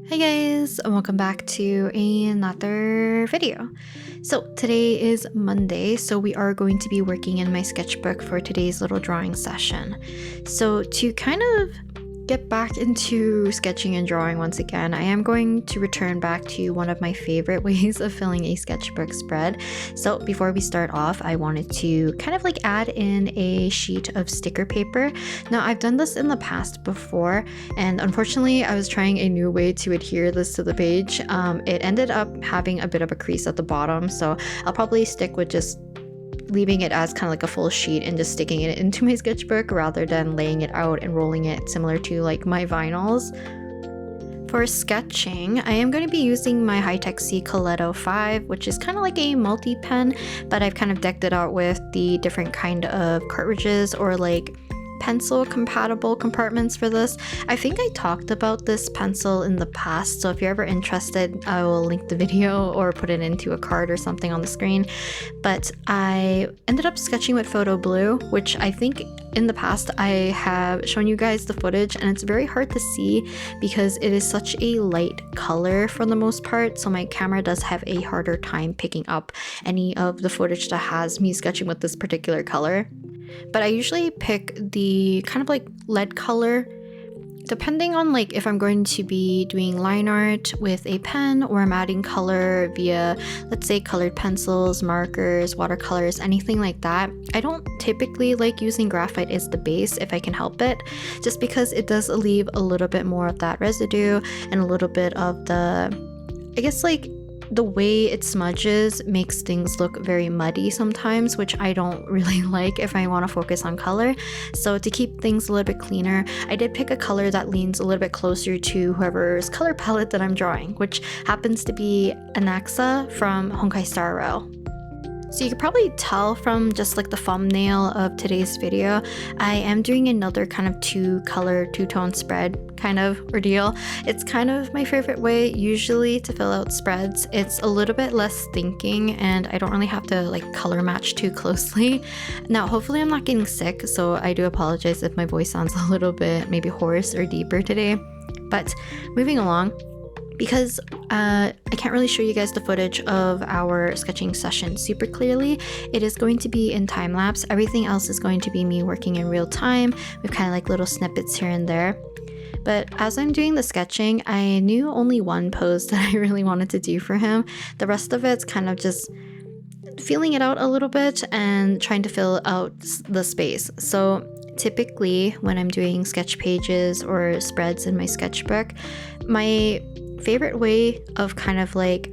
Hey guys, and welcome back to another video. So today is Monday, so we are going to be working in my sketchbook for today's little drawing session. So to kind of get back into sketching and drawing once again, I am going to return back to one of my favorite ways of filling a sketchbook spread. So before we start off, I wanted to kind of like add in a sheet of sticker paper. Now I've done this in the past before, and unfortunately I was trying a new way to adhere this to the page. It ended up having a bit of a crease at the bottom, so I'll probably stick with just leaving it as kind of like a full sheet and just sticking it into my sketchbook rather than laying it out and rolling it similar to like my vinyls. For sketching, I am going to be using my Tec C Coletto 5, which is kind of like a multi-pen, but I've kind of decked it out with the different kind of cartridges or like pencil compatible compartments for this. I think I talked about this pencil in the past, so if you're ever interested, I will link the video or put it into a card or something on the screen. But I ended up sketching with photo blue, which I think in the past I have shown you guys the footage, and it's very hard to see because it is such a light color for the most part, so my camera does have a harder time picking up any of the footage that has me sketching with this particular color. But I usually pick the kind of like lead color depending on like if I'm going to be doing line art with a pen or I'm adding color via, let's say, colored pencils, markers, watercolors, anything like that. I don't typically like using graphite as the base if I can help it, just because it does leave a little bit more of that residue and a little bit of the, I guess, like the way it smudges makes things look very muddy sometimes, which I don't really like if I want to focus on color. So to keep things a little bit cleaner, I did pick a color that leans a little bit closer to whoever's color palette that I'm drawing, which happens to be Anaxa from Honkai Star Rail. So you can probably tell from just like the thumbnail of today's video, I am doing another kind of two-color, two-tone spread kind of ordeal. It's kind of my favorite way usually to fill out spreads. It's a little bit less thinking and I don't really have to like color match too closely. Now hopefully I'm not getting sick, so I do apologize if my voice sounds a little bit maybe hoarse or deeper today. But moving along, because I can't really show you guys the footage of our sketching session super clearly, it is going to be in time lapse. Everything else is going to be me working in real time with kind of like little snippets here and there. But as I'm doing the sketching, I knew only one pose that I really wanted to do for him. The rest of it's kind of just feeling it out a little bit and trying to fill out the space. So typically when I'm doing sketch pages or spreads in my sketchbook, my favorite way of kind of like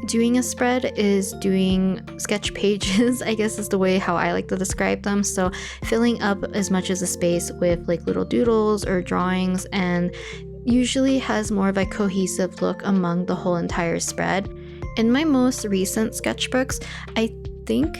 doing a spread is doing sketch pages, I guess is the way how I like to describe them. So filling up as much as a space with like little doodles or drawings, and usually has more of a cohesive look among the whole entire spread. In my most recent sketchbooks, I think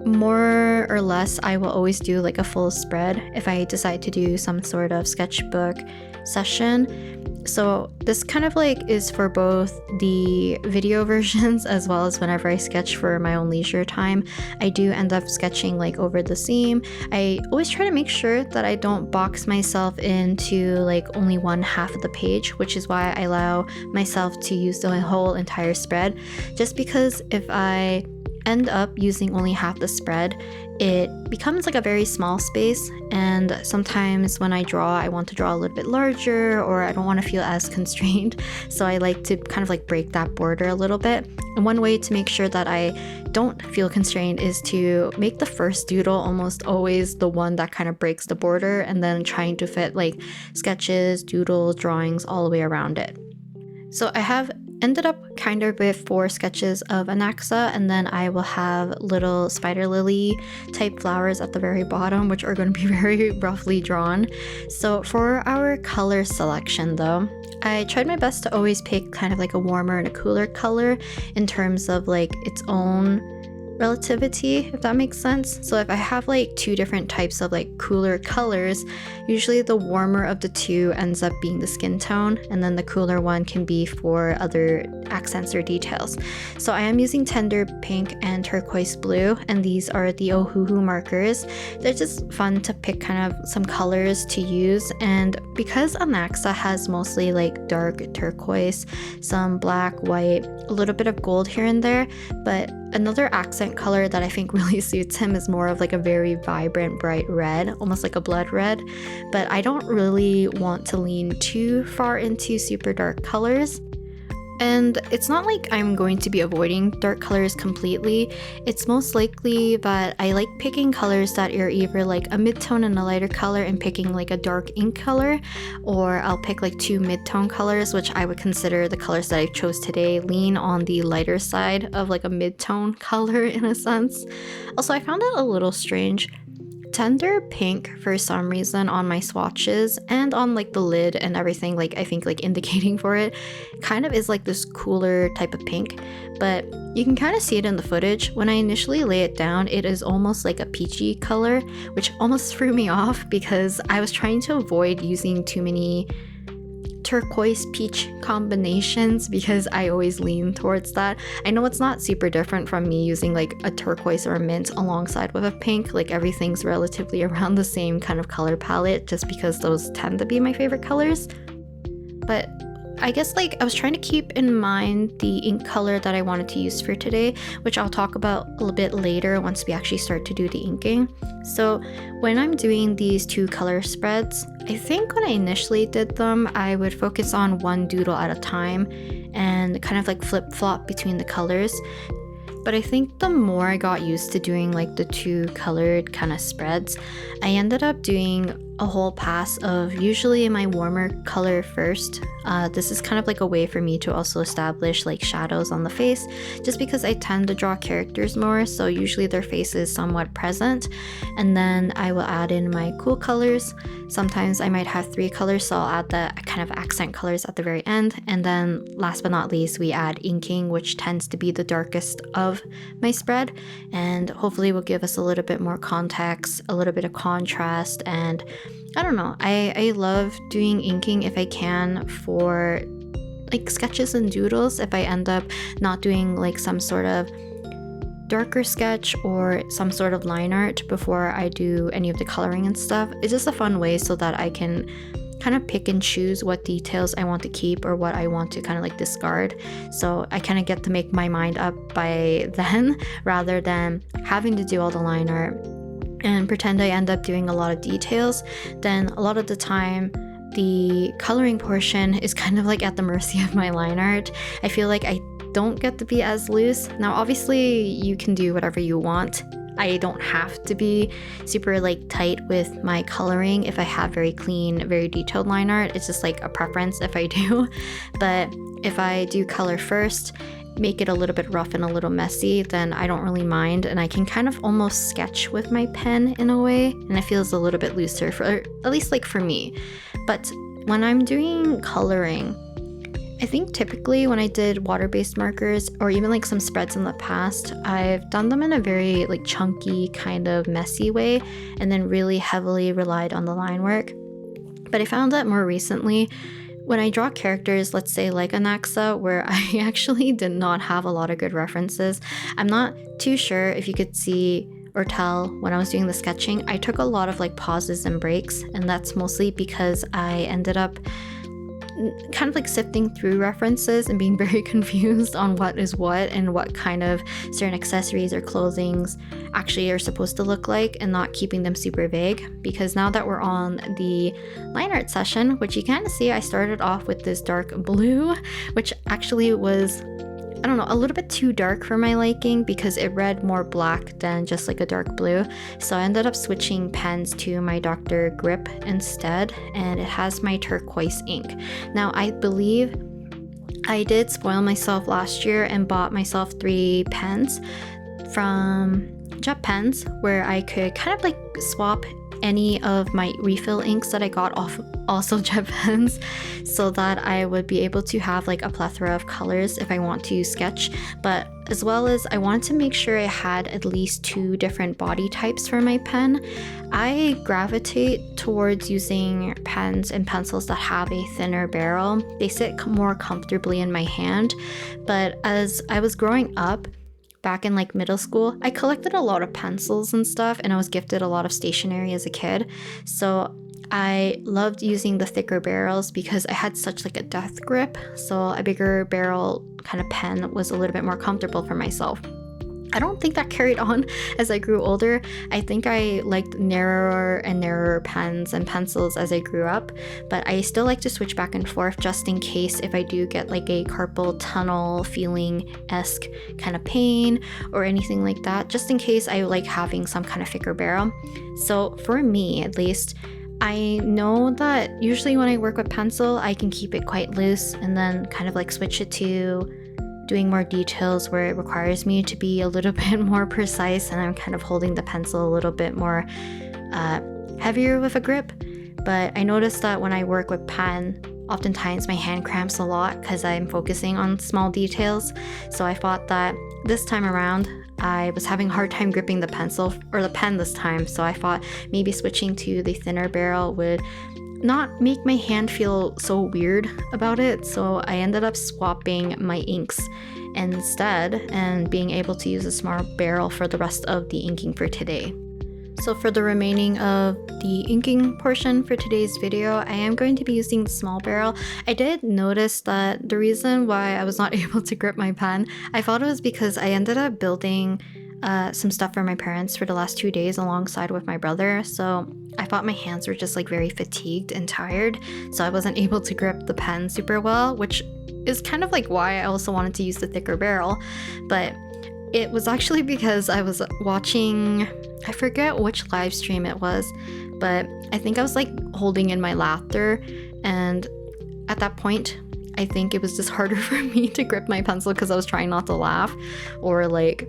more or less I will always do like a full spread if I decide to do some sort of sketchbook session. So this kind of like is for both the video versions as well as whenever I sketch for my own leisure time. I do end up sketching like over the seam. I always try to make sure that I don't box myself into like only one half of the page, which is why I allow myself to use the whole entire spread. Just because if I end up using only half the spread, it becomes like a very small space, and sometimes when I draw, I want to draw a little bit larger or I don't want to feel as constrained, so I like to kind of like break that border a little bit. And one way to make sure that I don't feel constrained is to make the first doodle almost always the one that kind of breaks the border, and then trying to fit like sketches, doodles, drawings all the way around it. So I have ended up kind of with 4 sketches of Anaxa, and then I will have little spider lily type flowers at the very bottom, which are going to be very roughly drawn. So for our color selection though, I tried my best to always pick kind of like a warmer and a cooler color in terms of like its own relativity, if that makes sense. So if I have like two different types of like cooler colors, usually the warmer of the two ends up being the skin tone, and then the cooler one can be for other accents or details. So I am using Tender Pink and Turquoise Blue, and these are the Ohuhu markers. They're just fun to pick kind of some colors to use, and because Anaxa has mostly like dark turquoise, some black, white, a little bit of gold here and there, but another accent color that I think really suits him is more of like a very vibrant, bright red, almost like a blood red. But I don't really want to lean too far into super dark colors. And it's not like I'm going to be avoiding dark colors completely. It's most likely that I like picking colors that are either like a mid-tone and a lighter color and picking like a dark ink color, or I'll pick like two mid-tone colors, which I would consider the colors that I chose today lean on the lighter side of like a mid-tone color in a sense. Also, I found it a little strange. Tender Pink for some reason on my swatches and on like the lid and everything, like I think like indicating for it, kind of is like this cooler type of pink, but you can kind of see it in the footage. When I initially lay it down, it is almost like a peachy color, which almost threw me off because I was trying to avoid using too many turquoise peach combinations because I always lean towards that. I know it's not super different from me using like a turquoise or a mint alongside with a pink, like everything's relatively around the same kind of color palette just because those tend to be my favorite colors. But I guess like I was trying to keep in mind the ink color that I wanted to use for today, which I'll talk about a little bit later once we actually start to do the inking. So when I'm doing these two color spreads, I think when I initially did them, I would focus on one doodle at a time and kind of like flip-flop between the colors. But I think the more I got used to doing like the two colored kind of spreads, I ended up doing a whole pass of usually my warmer color first. This is kind of like a way for me to also establish like shadows on the face, just because I tend to draw characters more, so usually their face is somewhat present, and then I will add in my cool colors. Sometimes I might have three colors, so I'll add the kind of accent colors at the very end, and then last but not least we add inking, which tends to be the darkest of my spread, and hopefully will give us a little bit more context, a little bit of contrast. And I don't know, I love doing inking if I can for like sketches and doodles. If I end up not doing like some sort of darker sketch or some sort of line art before I do any of the coloring and stuff, it's just a fun way so that I can kind of pick and choose what details I want to keep or what I want to kind of like discard. So I kind of get to make my mind up by then rather than having to do all the line art and pretend I end up doing a lot of details. Then a lot of the time the coloring portion is kind of like at the mercy of my line art. I feel like I don't get to be as loose. Now obviously you can do whatever you want. I don't have to be super like tight with my coloring if I have very clean, very detailed line art. It's just like a preference if I do. But if I do color first, make it a little bit rough and a little messy, then I don't really mind, and I can kind of almost sketch with my pen in a way, and it feels a little bit looser, for at least like for me. But when I'm doing coloring, I think typically when I did water-based markers or even like some spreads in the past, I've done them in a very like chunky kind of messy way and then really heavily relied on the line work. But I found that more recently, when I draw characters, let's say like Anaxa, where I actually did not have a lot of good references, I'm not too sure if you could see or tell when I was doing the sketching, I took a lot of like pauses and breaks, and that's mostly because I ended up kind of like sifting through references and being very confused on what is what and what kind of certain accessories or clothings actually are supposed to look like, and not keeping them super vague. Because now that we're on the line art session, which you kind of see, I started off with this dark blue, which actually was, I don't know, a little bit too dark for my liking because it read more black than just like a dark blue. So I ended up switching pens to my Dr. Grip instead, and it has my turquoise ink. Now I believe I did spoil myself last year and bought myself 3 pens from Jet Pens, where I could kind of like swap any of my refill inks that I got off also Jet Pens, so that I would be able to have like a plethora of colors if I want to sketch. But as well as I wanted to make sure I had at least 2 different body types for my pen. I gravitate towards using pens and pencils that have a thinner barrel. They sit more comfortably in my hand, but as I was growing up, back in like middle school, I collected a lot of pencils and stuff, and I was gifted a lot of stationery as a kid. So I loved using the thicker barrels because I had such like a death grip. So a bigger barrel kind of pen was a little bit more comfortable for myself. I don't think that carried on as I grew older. I think I liked narrower and narrower pens and pencils as I grew up, but I still like to switch back and forth just in case if I do get like a carpal tunnel feeling-esque kind of pain or anything like that, just in case I like having some kind of thicker barrel. So for me, at least, I know that usually when I work with pencil, I can keep it quite loose and then kind of like switch it to doing more details where it requires me to be a little bit more precise, and I'm kind of holding the pencil a little bit more heavier with a grip. But I noticed that when I work with pen, oftentimes my hand cramps a lot because I'm focusing on small details. So I thought that this time around, I was having a hard time gripping the pencil or the pen this time. So I thought maybe switching to the thinner barrel would not make my hand feel so weird about it. So I ended up swapping my inks instead and being able to use a small barrel for the rest of the inking for today. So for the remaining of the inking portion for today's video, I am going to be using the small barrel. I did notice that the reason why I was not able to grip my pen, I thought it was because I ended up building some stuff for my parents for the last 2 days alongside with my brother. So I thought my hands were just like very fatigued and tired. So I wasn't able to grip the pen super well, which is kind of like why I also wanted to use the thicker barrel. But it was actually because I was watching, I forget which live stream it was, but I think I was like holding in my laughter, and at that point I think it was just harder for me to grip my pencil because I was trying not to laugh or like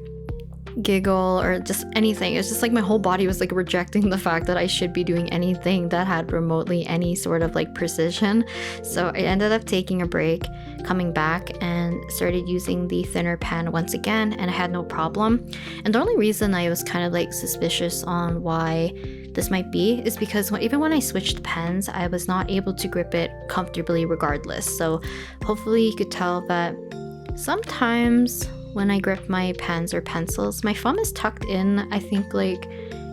giggle or just anything. It's just like my whole body was like rejecting the fact that I should be doing anything that had remotely any sort of like precision. So I ended up taking a break, coming back, and started using the thinner pen once again, and I had no problem. And the only reason I was kind of like suspicious on why this might be is because even when I switched pens, I was not able to grip it comfortably regardless. So hopefully you could tell that sometimes when I grip my pens or pencils, my thumb is tucked in, I think like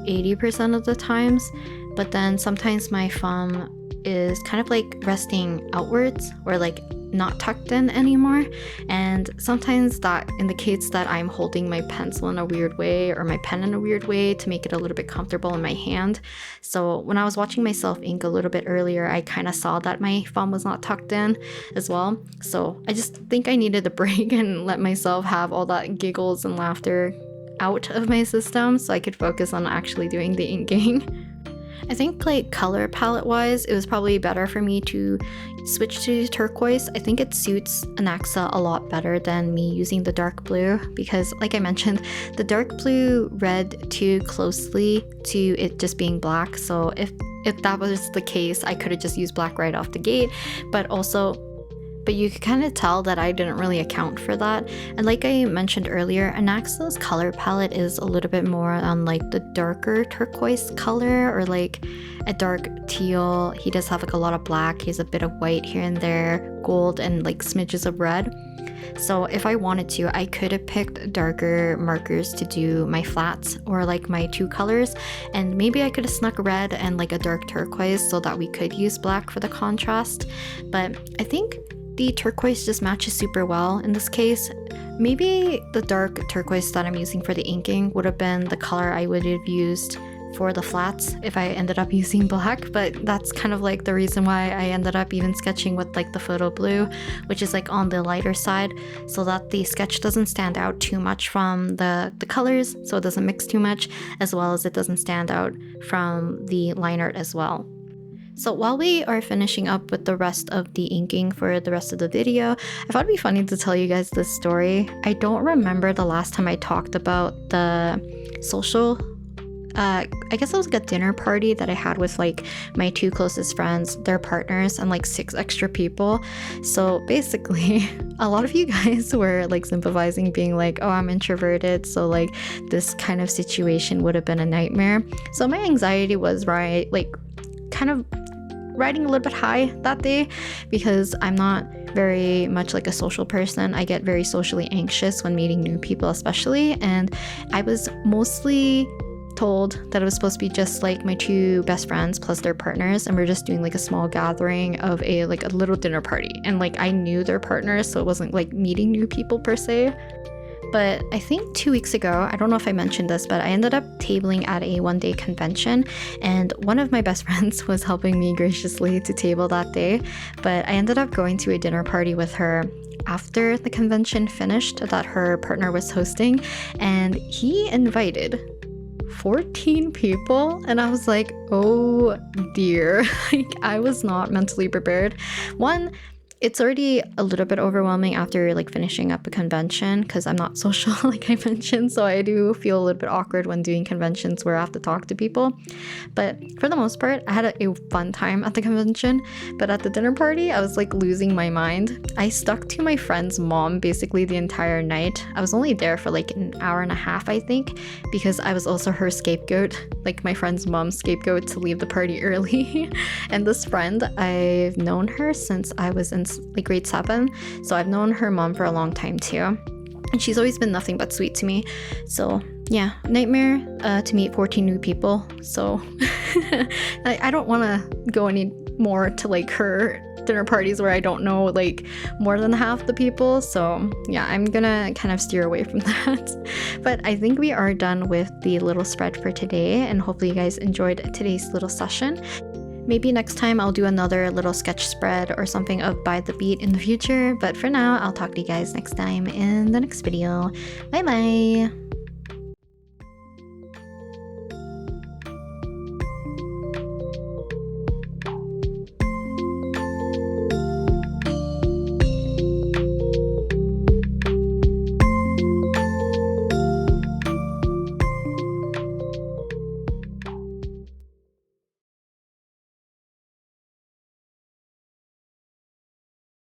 80% of the times, but then sometimes my thumb is kind of like resting outwards or like not tucked in anymore, and sometimes that indicates that I'm holding my pencil in a weird way or my pen in a weird way to make it a little bit comfortable in my hand. So when I was watching myself ink a little bit earlier, I kind of saw that my thumb was not tucked in as well. So I just think I needed a break and let myself have all that giggles and laughter out of my system so I could focus on actually doing the inking. I think like color palette wise, it was probably better for me to switch to turquoise. I think it suits Anaxa a lot better than me using the dark blue because like I mentioned, the dark blue read too closely to it just being black. So if that was the case, I could have just used black right off the gate, but you could kind of tell that I didn't really account for that. And like I mentioned earlier, Anaxa's color palette is a little bit more on like the darker turquoise color or like a dark teal. He does have like a lot of black. He has a bit of white here and there, gold, and like smidges of red. So if I wanted to, I could have picked darker markers to do my flats or like my 2 colors, and maybe I could have snuck red and like a dark turquoise so that we could use black for the contrast. But I think the turquoise just matches super well in this case. Maybe the dark turquoise that I'm using for the inking would have been the color I would have used for the flats if I ended up using black, but that's kind of like the reason why I ended up even sketching with like the photo blue, which is like on the lighter side, so that the sketch doesn't stand out too much from the colors, so it doesn't mix too much, as well as it doesn't stand out from the line art as well. So while we are finishing up with the rest of the inking for the rest of the video, I thought it'd be funny to tell you guys this story. I don't remember the last time I talked about the social I guess it was like a dinner party that I had with like my 2 closest friends, their partners, and like 6 extra people. So basically, a lot of you guys were like sympathizing, being like, oh, I'm introverted, so like this kind of situation would have been a nightmare. So my anxiety was kind of riding a little bit high that day, because I'm not very much like a social person. I get very socially anxious when meeting new people, especially, and I was mostly told that it was supposed to be just like my 2 best friends plus their partners, and we're just doing like a small gathering of a little dinner party, and like I knew their partners, so it wasn't like meeting new people per se. But I think 2 weeks ago, I don't know if I mentioned this, but I ended up tabling at a one-day convention, and one of my best friends was helping me graciously to table that day. But I ended up going to a dinner party with her after the convention finished that her partner was hosting, and he invited 14 people, and I was like, oh dear. Like, I was not mentally prepared. One, it's already a little bit overwhelming after like finishing up a convention, because I'm not social like I mentioned, so I do feel a little bit awkward when doing conventions where I have to talk to people. But for the most part, I had a fun time at the convention. But at the dinner party, I was like losing my mind. I stuck to my friend's mom basically the entire night. I was only there for like an hour and a half, I think, because I was also her scapegoat, like my friend's mom's scapegoat to leave the party early. And this friend, I've known her since I was in like grade 7, so I've known her mom for a long time too, and she's always been nothing but sweet to me. So yeah, nightmare to meet 14 new people. So I don't want to go any more to like her dinner parties where I don't know like more than half the people. So yeah, I'm gonna kind of steer away from that. But I think we are done with the little spread for today, and hopefully you guys enjoyed today's little session. Maybe next time I'll do another little sketch spread or something of By the Beat in the future, but for now, I'll talk to you guys next time in the next video. Bye bye!